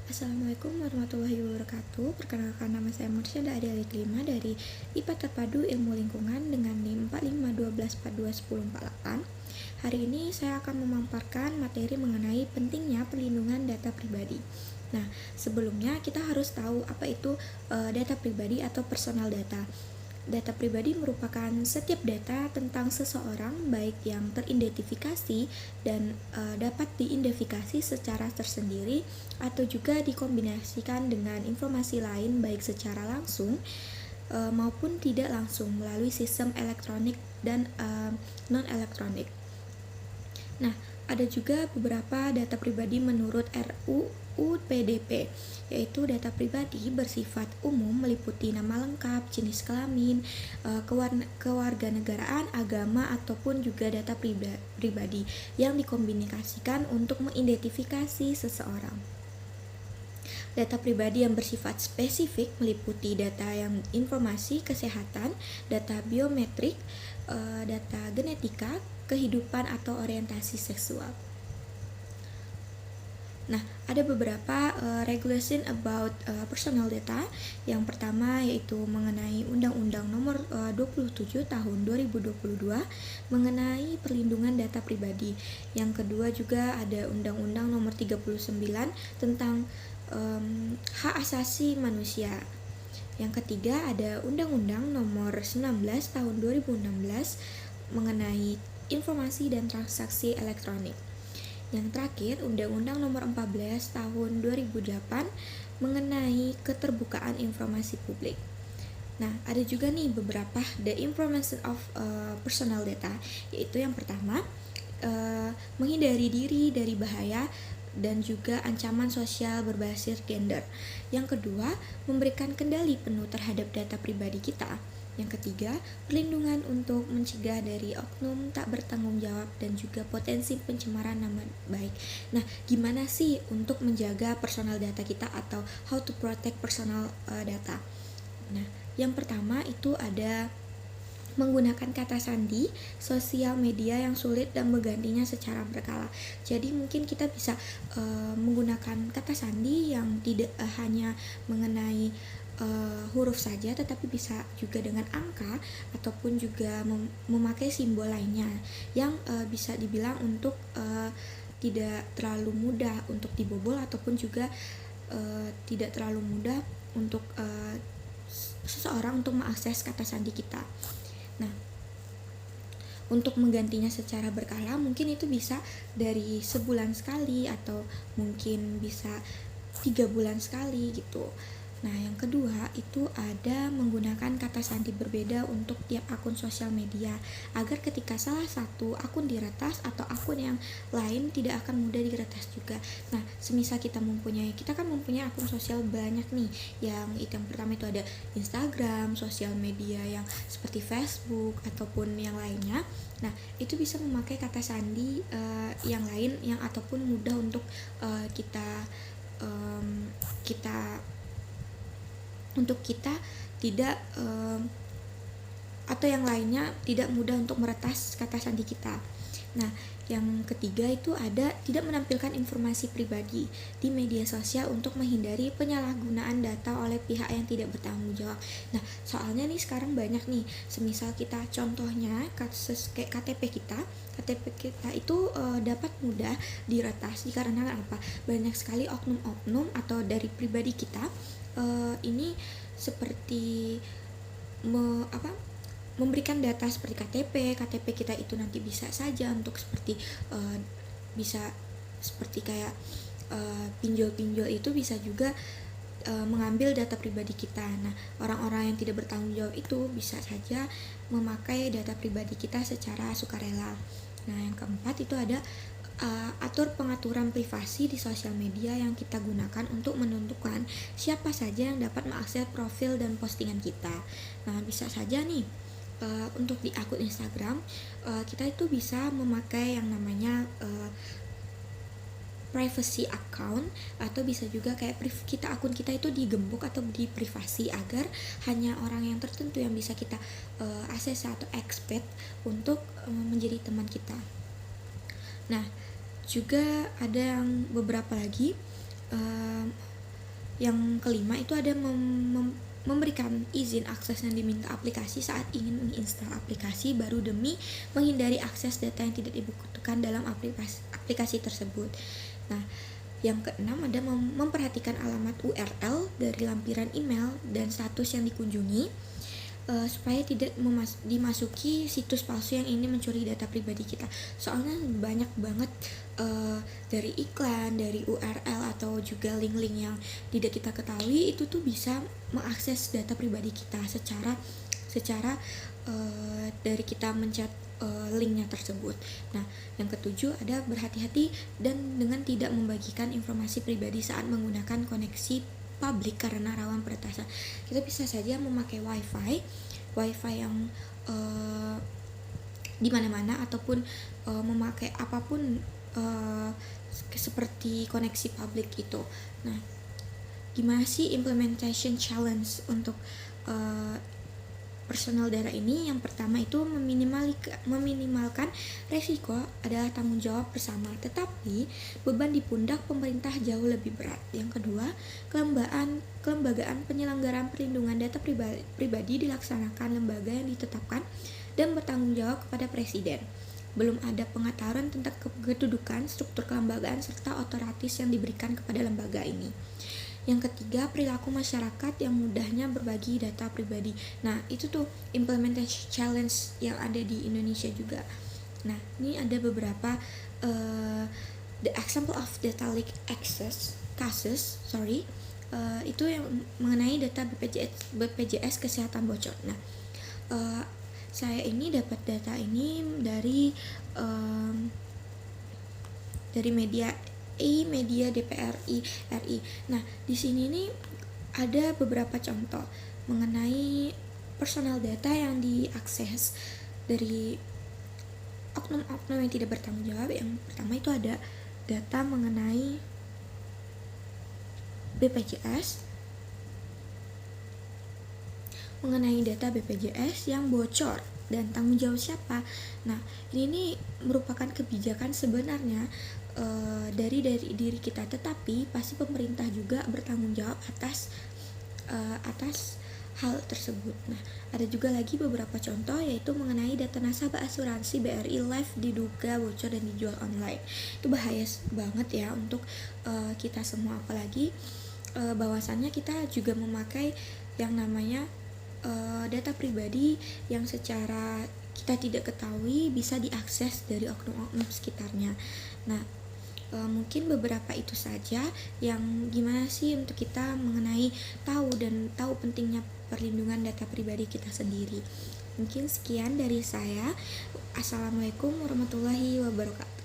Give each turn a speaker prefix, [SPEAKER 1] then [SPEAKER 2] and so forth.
[SPEAKER 1] Assalamualaikum warahmatullahi wabarakatuh. Perkenalkan, nama saya Marsyanda Adelia Kelima dari IPA Terpadu Ilmu Lingkungan dengan NIM 4512421048. Hari ini saya akan memaparkan materi mengenai pentingnya perlindungan data pribadi. Nah, sebelumnya kita harus tahu apa itu data pribadi atau personal data. Data pribadi merupakan setiap data tentang seseorang, baik yang teridentifikasi dan dapat diidentifikasi secara tersendiri atau juga dikombinasikan dengan informasi lain baik secara langsung maupun tidak langsung melalui sistem elektronik dan non-elektronik. Nah, ada juga beberapa data pribadi menurut RUU PDP, yaitu data pribadi bersifat umum meliputi nama lengkap, jenis kelamin, kewarganegaraan, agama, ataupun juga data pribadi yang dikombinasikan untuk mengidentifikasi seseorang. Data pribadi yang bersifat spesifik meliputi data yang informasi kesehatan, data biometrik, data genetika, kehidupan atau orientasi seksual. Nah, ada beberapa regulation about personal data. Yang pertama yaitu mengenai Undang-Undang Nomor 27 Tahun 2022 mengenai perlindungan data pribadi. Yang kedua juga ada Undang-Undang Nomor 39 tentang hak asasi manusia. Yang ketiga ada Undang-Undang Nomor 19 Tahun 2016 mengenai informasi dan transaksi elektronik. Yang terakhir, Undang-Undang Nomor 14 Tahun 2008 mengenai keterbukaan informasi publik. Nah, ada juga nih beberapa the information of personal data, yaitu yang pertama, menghindari diri dari bahaya dan juga ancaman sosial berbasis gender. Yang kedua, memberikan kendali penuh terhadap data pribadi kita. Yang ketiga, perlindungan untuk mencegah dari oknum tak bertanggung jawab dan juga potensi pencemaran nama baik. Nah, gimana sih untuk menjaga personal data kita atau how to protect personal data? Nah, yang pertama itu ada menggunakan kata sandi, sosial media yang sulit dan menggantinya secara berkala. Jadi mungkin kita bisa menggunakan kata sandi yang tidak hanya mengenai huruf saja, tetapi bisa juga dengan angka ataupun juga memakai simbol lainnya yang bisa dibilang untuk tidak terlalu mudah untuk dibobol ataupun juga tidak terlalu mudah untuk seseorang untuk mengakses kata sandi kita. Nah, untuk menggantinya secara berkala mungkin itu bisa dari sebulan sekali atau mungkin bisa 3 bulan sekali gitu. Nah, yang kedua itu ada menggunakan kata sandi berbeda untuk tiap akun sosial media agar ketika salah satu akun diretas atau akun yang lain tidak akan mudah diretas juga. Nah, semisal kita kan mempunyai akun sosial banyak nih. Yang pertama itu ada Instagram, sosial media yang seperti Facebook ataupun yang lainnya. Nah, itu bisa memakai kata sandi yang lain yang ataupun mudah untuk kita tidak atau yang lainnya tidak mudah untuk meretas kata sandi kita. Nah, yang ketiga itu ada tidak menampilkan informasi pribadi di media sosial untuk menghindari penyalahgunaan data oleh pihak yang tidak bertanggung jawab. Nah, soalnya nih sekarang banyak nih, semisal kita contohnya kasus kayak KTP kita itu dapat mudah diretas dikarenakan apa? Banyak sekali oknum-oknum atau dari pribadi kita ini seperti memberikan data seperti KTP kita itu nanti bisa saja untuk seperti bisa seperti kayak pinjol itu bisa juga mengambil data pribadi kita. Nah, orang-orang yang tidak bertanggung jawab itu bisa saja memakai data pribadi kita secara sukarela. Nah, yang keempat itu ada atur pengaturan privasi di sosial media yang kita gunakan untuk menentukan siapa saja yang dapat mengakses profil dan postingan kita. Nah, bisa saja nih untuk di akun Instagram kita itu bisa memakai yang namanya privacy account, atau bisa juga kayak akun kita itu digembok atau di privasi agar hanya orang yang tertentu yang bisa kita akses atau expect untuk menjadi teman kita. Nah, juga ada yang beberapa lagi Yang kelima itu ada memberikan izin akses yang diminta aplikasi saat ingin menginstal aplikasi baru demi menghindari akses data yang tidak dibutuhkan dalam aplikasi tersebut. Nah, yang keenam ada memperhatikan alamat URL dari lampiran email dan status yang dikunjungi supaya tidak dimasuki situs palsu yang ingin mencuri data pribadi kita. Soalnya banyak banget dari iklan, dari URL atau juga link-link yang tidak kita ketahui itu tuh bisa mengakses data pribadi kita secara dari kita mencet linknya tersebut. Nah, yang ketujuh ada berhati-hati dan dengan tidak membagikan informasi pribadi saat menggunakan koneksi publik karena rawan peretasan. Kita bisa saja memakai wifi yang di mana-mana ataupun memakai apapun seperti koneksi publik itu. Nah, gimana sih implementation challenge untuk personal data ini? Yang pertama itu meminimalkan resiko adalah tanggung jawab bersama, tetapi beban di pundak pemerintah jauh lebih berat. Yang kedua, kelembagaan penyelenggaraan perlindungan data pribadi dilaksanakan lembaga yang ditetapkan dan bertanggung jawab kepada presiden. Belum ada pengetahuan tentang kedudukan, struktur kelembagaan, serta otoritas yang diberikan kepada lembaga ini. Yang ketiga, perilaku masyarakat yang mudahnya berbagi data pribadi. Nah, itu tuh implementation challenge yang ada di Indonesia juga. Nah, ini ada beberapa the example of data leak access cases, itu yang mengenai data BPJS kesehatan bocor. Nah, saya ini dapat data ini dari media DPR RI. Nah, di sini nih ada beberapa contoh mengenai personal data yang diakses dari oknum-oknum yang tidak bertanggung jawab. Yang pertama itu ada data mengenai BPJS yang bocor dan tanggung jawab siapa. Nah, ini merupakan kebijakan sebenarnya dari diri kita, tetapi pasti pemerintah juga bertanggung jawab atas hal tersebut. Nah, ada juga lagi beberapa contoh yaitu mengenai data nasabah asuransi BRI Life diduga bocor dan dijual online. Itu bahaya banget ya untuk kita semua, apalagi bahwasannya kita juga memakai yang namanya data pribadi yang secara kita tidak ketahui bisa diakses dari oknum-oknum sekitarnya. Nah, mungkin beberapa itu saja yang gimana sih untuk kita mengenai tahu pentingnya perlindungan data pribadi kita sendiri. Mungkin sekian dari saya. Assalamualaikum warahmatullahi wabarakatuh.